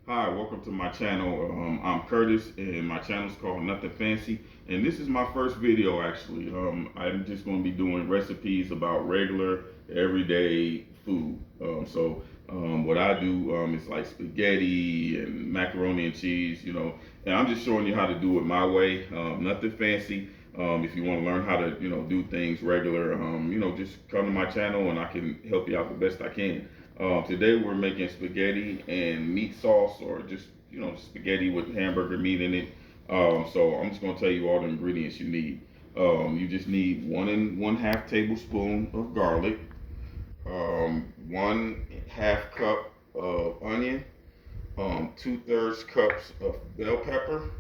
Hi, welcome to my channel. I'm Curtis, and my channel is called Nothing Fancy. And this is my first video, actually. I'm just going to be doing recipes about regular, everyday food. What I do is like spaghetti and macaroni and cheese, and I'm just showing you how to do it my way. Nothing fancy. If you want to learn how to, do things regular, just come to my channel and I can help you out the best I can. Today we're making spaghetti and meat sauce, or just spaghetti with hamburger meat in it. So I'm just gonna tell you all the ingredients you need. You just need 1 1/2 tablespoon of garlic, 1/2 cup of onion, 2/3 cups of bell pepper.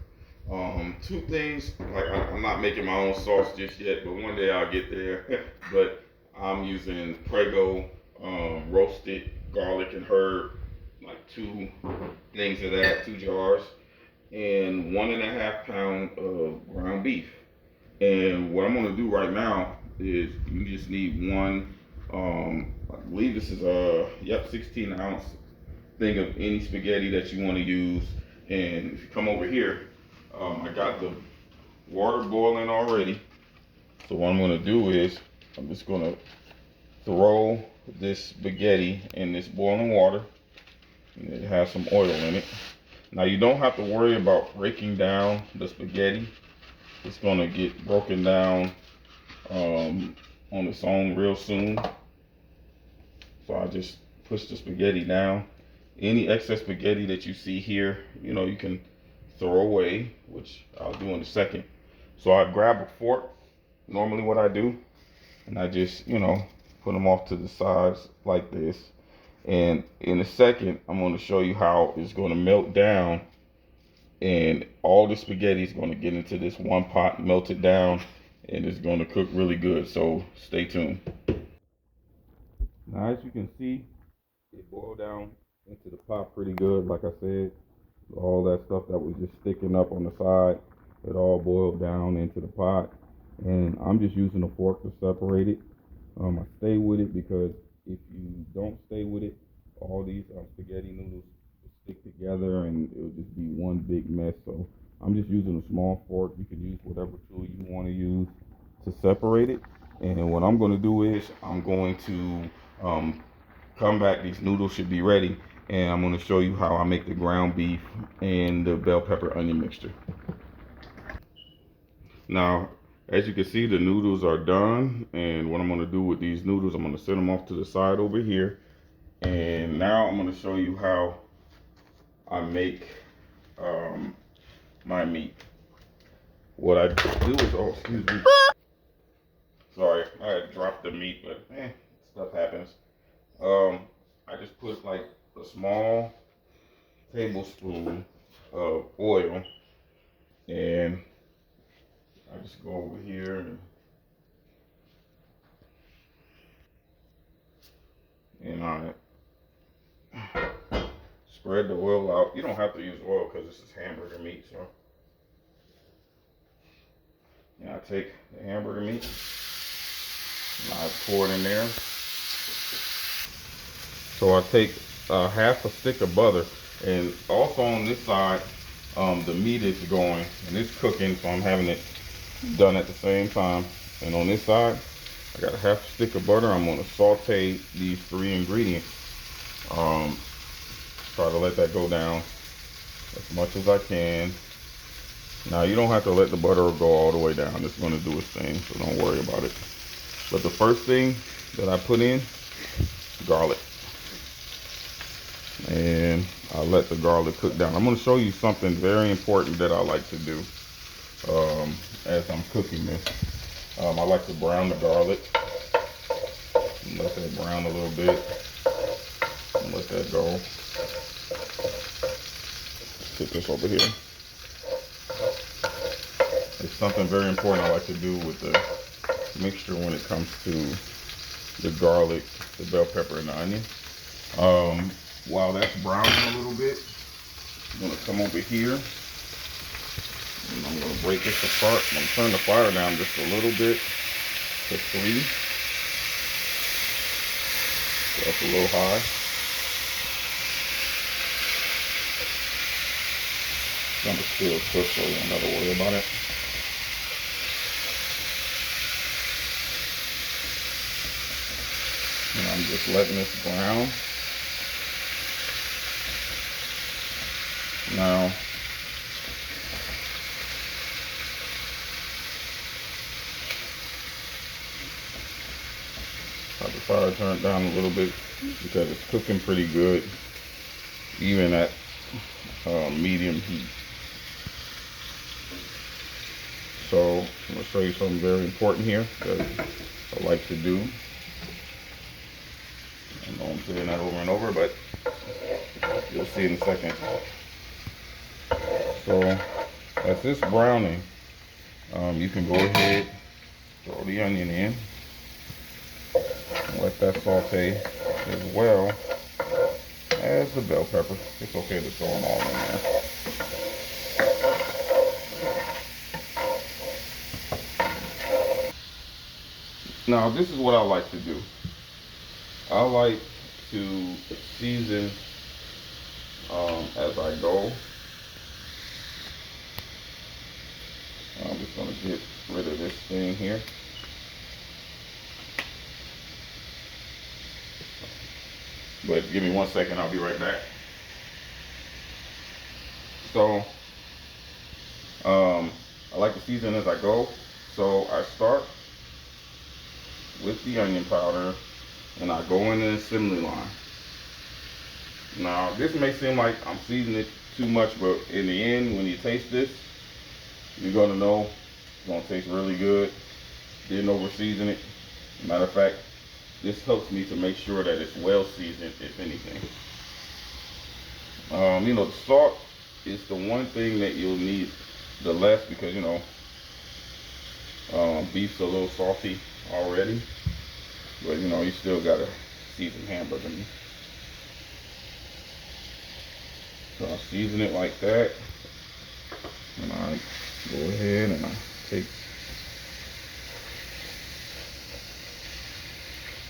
Two things, like I'm not making my own sauce just yet, but one day I'll get there. But I'm using Prego roasted garlic and herb, like 2 things of that, 2 jars, and 1.5 pound of ground beef. And what I'm gonna do right now is you just need one. I believe this is a 16 ounce thing of any spaghetti that you want to use. And if you come over here, I got the water boiling already. So what I'm gonna do is I'm just gonna throw this spaghetti in this boiling water, and it has some oil in it. Now you don't have to worry about breaking down the spaghetti. It's gonna get broken down on its own real soon. So I just push the spaghetti down. Any excess spaghetti that you see here, you can throw away, which I'll do in a second. So I grab a fork, normally what I do, and I just, put them off to the sides like this. And in a second, I'm going to show you how it's going to melt down, and all the spaghetti is going to get into this one pot, melt it down, and it's going to cook really good. So stay tuned. Now, as you can see, it boiled down into the pot pretty good. Like I said, all that stuff that was just sticking up on the side, it all boiled down into the pot. And I'm just using a fork to separate it. I stay with it because if you don't stay with it, all these spaghetti noodles will stick together and it'll just be one big mess. So I'm just using a small fork. You can use whatever tool you want to use to separate it. And what I'm going to do is I'm going to come back. These noodles should be ready, and I'm going to show you how I make the ground beef and the bell pepper onion mixture. Now, as you can see, the noodles are done, and what I'm going to do with these noodles, I'm going to set them off to the side over here. And now I'm going to show you how I make my meat. What I do is, oh, excuse me, sorry, I had dropped the meat, but stuff happens. I just put like a small tablespoon of oil, and I just go over here and I spread the oil out. You don't have to use oil because this is hamburger meat. So, I take the hamburger meat and I pour it in there. So I take half a stick of butter, and also on this side, the meat is going and it's cooking, so I'm having it done at the same time. And on this side, I got a half a stick of butter. I'm going to saute these 3 ingredients. Try to let that go down as much as I can. Now you don't have to let the butter go all the way down. It's going to do its thing, so don't worry about it. But the first thing that I put in, garlic. And I let the garlic cook down. I'm going to show you something very important that I like to do as I'm cooking this. I like to brown the garlic. Let that brown a little bit. And let that go. Put this over here. It's something very important I like to do with the mixture when it comes to the garlic, the bell pepper, and the onion. While that's browning a little bit, I'm going to come over here and I'm going to break this apart. I'm going to turn the fire down just a little bit to 3. So that's a little high. gonna still cook, so you don't have to worry about it. And I'm just letting this brown. Now, got the fire turned down a little bit because it's cooking pretty good, even at medium heat. So I'm going to show you something very important here that I like to do. I know I'm saying that over and over, but you'll see in a second. So as this browning, you can go ahead, throw the onion in, and let that saute as well as the bell pepper. It's okay to throw them all in there. Now this is what I like to do. I like to season as I go. I'm just going to get rid of this thing here. But give me 1 second, I'll be right back. So I like to season as I go. So I start with the onion powder and I go in the assembly line. Now this may seem like I'm seasoning it too much, but in the end, when you taste this, you're gonna know it's gonna taste really good. Didn't over season it. Matter of fact, this helps me to make sure that it's well seasoned, if anything. You know, the salt is the one thing that you'll need the less, because you know beef's a little salty already, but you know you still gotta season hamburger meat. So I season it like that, and I go ahead and I take,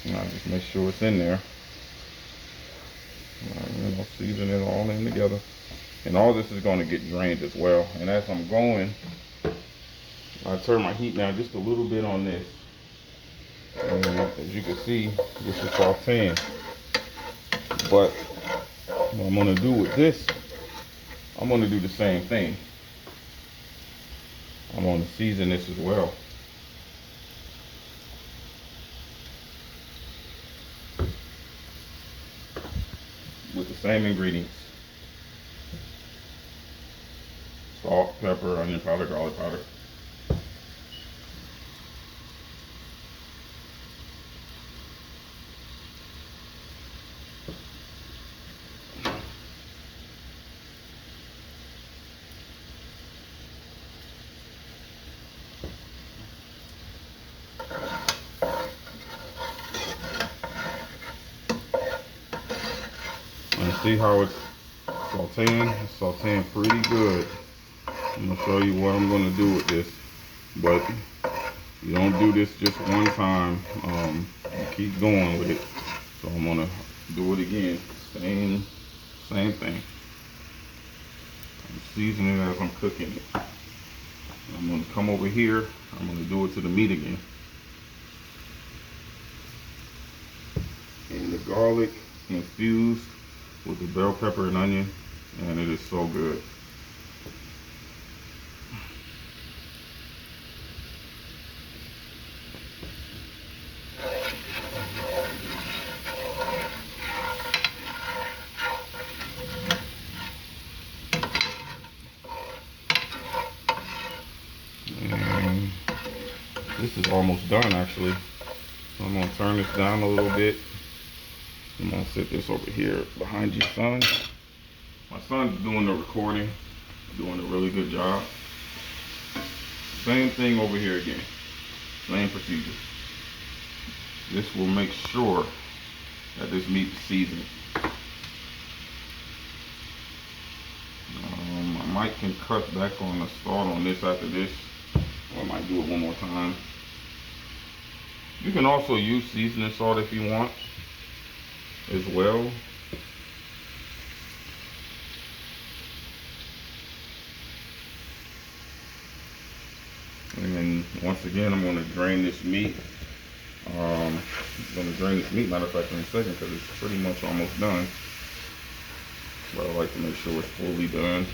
and I just make sure it's in there. You know, season it all in together, and all this is going to get drained as well. And as I'm going, I turn my heat down just a little bit on this, and as you can see, this is sauteing. But what I'm going to do with this, I'm going to do the same thing. I'm going to season this as well. With the same ingredients: salt, pepper, onion powder, garlic powder. And see how it's sauteing? It's sauteing pretty good. I'm going to show you what I'm going to do with this. But you don't do this just one time. You keep going with it. So I'm going to do it again. Same thing. I'm seasoning it as I'm cooking it. I'm going to come over here. I'm going to do it to the meat again. And the garlic infused with the bell pepper and onion, and it is so good. And this is almost done actually. So I'm going to turn this down a little bit. I'm going to set this over here behind your son. My son's doing the recording, doing a really good job. Same thing over here again. Same procedure. This will make sure that this meat is seasoned. I might can cut back on the salt on this after this. Or I might do it one more time. You can also use seasoning salt if you want as well. And once again, I'm going to drain this meat. I'm going to drain this meat, matter of fact, in a second, because it's pretty much almost done. But I like to make sure it's fully done.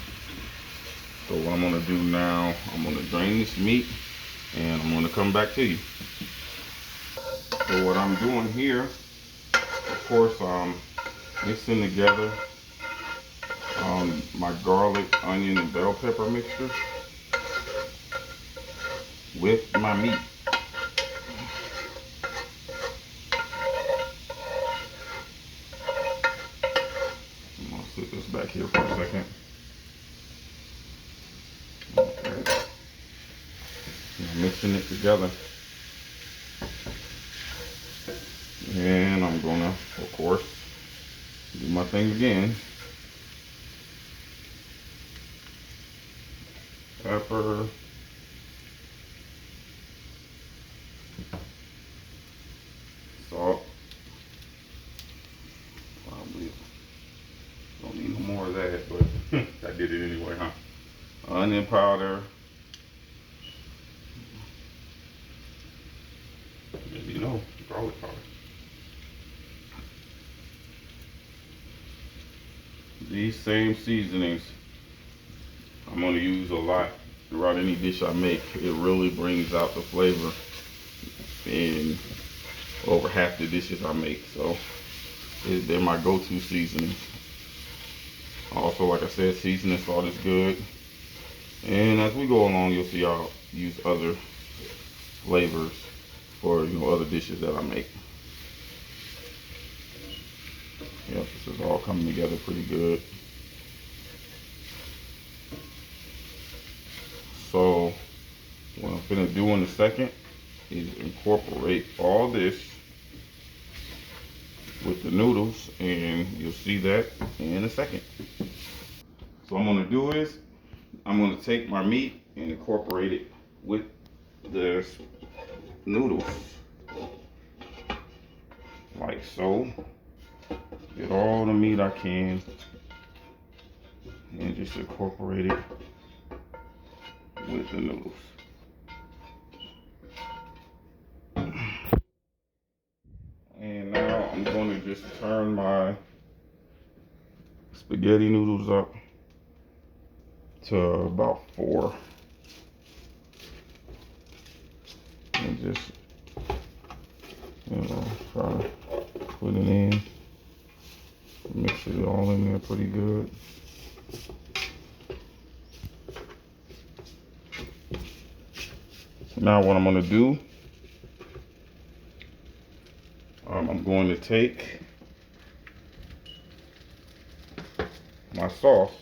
So what I'm going to do now, I'm going to drain this meat, and I'm going to come back to you. So what I'm doing here, of course, I'm mixing together my garlic, onion, and bell pepper mixture with my meat. I'm gonna sit this back here for a second. Okay. I'm mixing it together. And I'm gonna, of course, do my thing again. Pepper. Salt. Probably don't need no more of that, but I did it anyway, huh? Onion powder. Maybe no, garlic powder. These same seasonings I'm going to use a lot throughout any dish I make. It really brings out the flavor in over half the dishes I make. So they're my go-to seasonings. Also, like I said, seasoning salt is good. And as we go along, you'll see I'll use other flavors for other dishes that I make. Yep, this is all coming together pretty good. So what I'm gonna do in a second is incorporate all this with the noodles, and you'll see that in a second. So what I'm gonna do is I'm gonna take my meat and incorporate it with the noodles, like so. Get all the meat I can and just incorporate it with the noodles. And now I'm going to just turn my spaghetti noodles up to about 4. And just, try to put it in. Mix it all in there pretty good. Now what I'm going to do, I'm going to take my sauce,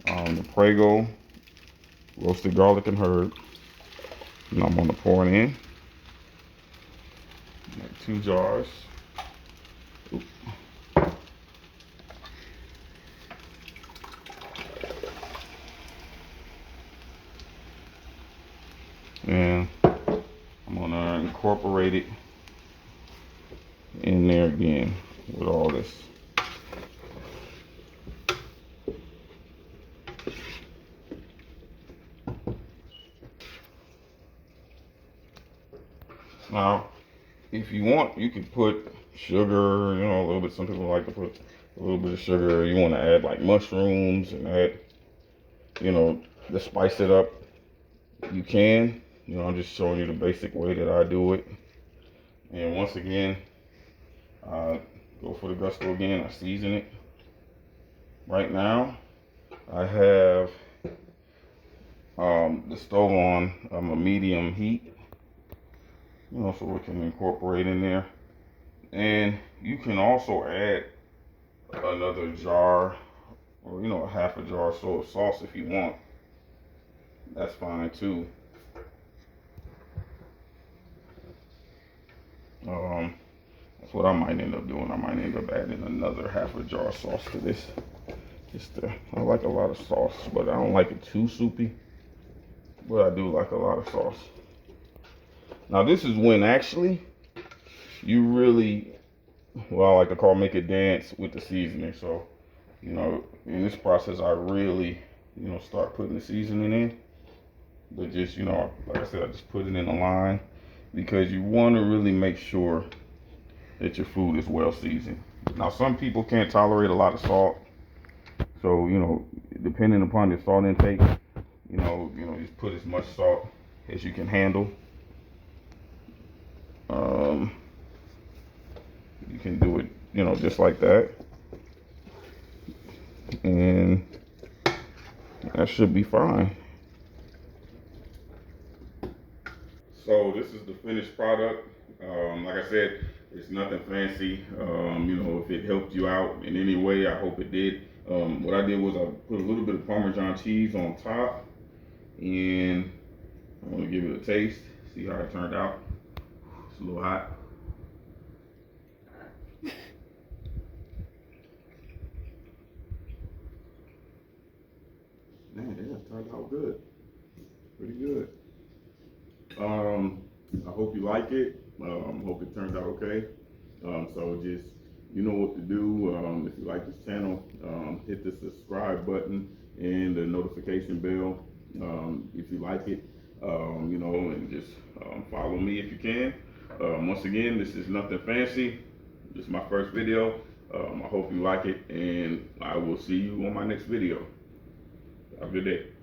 the Prego roasted garlic and herb, and I'm going to pour it in, like 2 jars. Oop. And I'm going to incorporate it in there again with all this. Now, if you want, you can put sugar, a little bit. Some people like to put a little bit of sugar. You want to add like mushrooms and add, to spice it up. You can. I'm just showing you the basic way that I do it. And once again, I go for the gusto again. I season it. Right now, I have the stove on a medium heat. So we can incorporate in there. And you can also add another jar or, a half a jar or so of sauce if you want. That's fine too. That's what I might end up doing. I might end up adding another half a jar of sauce to this. I like a lot of sauce, but I don't like it too soupy. But I do like a lot of sauce. Now this is when actually you really, I like to call make it dance with the seasoning. So, in this process I really, start putting the seasoning in. But just, like I said, I just put it in a line because you want to really make sure that your food is well seasoned. Now, some people can't tolerate a lot of salt, so depending upon your salt intake, just put as much salt as you can handle. Um, you can do it, just like that, and that should be fine. So this is the finished product. Like I said, it's nothing fancy. If it helped you out in any way, I hope it did. What I did was I put a little bit of Parmesan cheese on top, and I want to give it a taste, see how it turned out. It's a little hot. Man, yeah, turned out good. Pretty good. I hope you like it. Hope it turned out okay. So just you know what to do. If you like this channel, hit the subscribe button and the notification bell. If you like it, and just follow me if you can. Once again, this is nothing fancy. This is my first video. I hope you like it, and I will see you on my next video. Have a good day.